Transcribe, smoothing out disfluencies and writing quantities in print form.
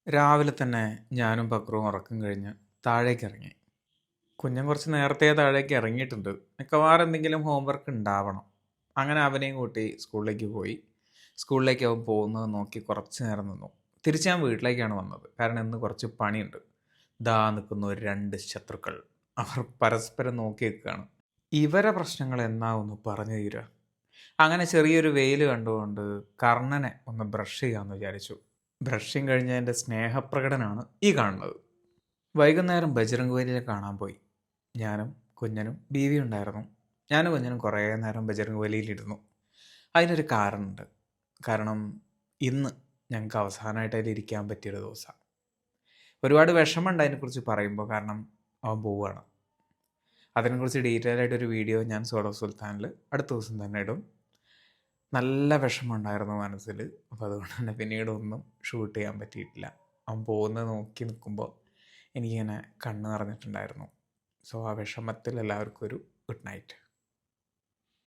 രാവിലെ തന്നെ ഞാനും ബക്രുവും ഉറക്കം കഴിഞ്ഞ് താഴേക്ക് ഇറങ്ങി. കുഞ്ഞൻ കുറച്ച് നേരത്തെ താഴേക്ക് ഇറങ്ങിയിട്ടുണ്ട്. മിക്കവാറും എന്തെങ്കിലും ഹോംവർക്ക് ഉണ്ടാവണം. അങ്ങനെ അവനെയും കൂട്ടി സ്കൂളിലേക്ക് പോയി. സ്കൂളിലേക്ക് അവൻ പോകുന്നത് നോക്കി കുറച്ച് നേരം നിന്നു. തിരിച്ച് ഞാൻ വീട്ടിലേക്കാണ് വന്നത്. കാരണം ഇന്ന് കുറച്ച് പണിയുണ്ട്. ദാ നിൽക്കുന്ന ഒരു 2 ശത്രുക്കൾ. അവർ പരസ്പരം നോക്കി നിൽക്കുകയാണ്. ഇവരെ പ്രശ്നങ്ങൾ എന്നാവുന്നു പറഞ്ഞു തീരുക. അങ്ങനെ ചെറിയൊരു വെയിൽ കണ്ടുകൊണ്ട് കർണനെ ഒന്ന് ബ്രഷ് ചെയ്യാമെന്ന് വിചാരിച്ചു. ബ്രഷിങ് കഴിഞ്ഞതിൻ്റെ സ്നേഹപ്രകടനമാണ് ഈ കാണുന്നത്. വൈകുന്നേരം ബജറംഗ് ബലിയെ കാണാൻ പോയി. ഞാനും കുഞ്ഞനും ബീവിയും ഉണ്ടായിരുന്നു. ഞാനും കുഞ്ഞനും കുറേ നേരം ബജറംഗ് ബലിയിലിരുന്നു. അതിനൊരു കാരണമുണ്ട്. കാരണം ഇന്ന് ഞങ്ങൾക്ക് അവസാനമായിട്ട് അതിൽ ഇരിക്കാൻ പറ്റിയൊരു ദിവസമാണ്. ഒരുപാട് വിഷമമുണ്ട് അതിനെക്കുറിച്ച് പറയുമ്പോൾ. കാരണം അവൻ പോവുകയാണ്. അതിനെക്കുറിച്ച് ഡീറ്റെയിൽ ആയിട്ടൊരു വീഡിയോ ഞാൻ സോളോ സുൽത്താനിൽ അടുത്ത ദിവസം തന്നെ ഇടും. നല്ല വിഷമമുണ്ടായിരുന്നു മനസ്സിൽ. അപ്പോൾ അതുകൊണ്ട് തന്നെ പിന്നീട് ഒന്നും ഷൂട്ട് ചെയ്യാൻ പറ്റിയിട്ടില്ല. അവൻ പോകുന്നത് നോക്കി നിൽക്കുമ്പോൾ എനിക്കിങ്ങനെ കണ്ണ് നിറഞ്ഞിട്ടുണ്ടായിരുന്നു. സോ ആ വിഷമത്തിൽ എല്ലാവർക്കും ഒരു ഗുഡ് നൈറ്റ്.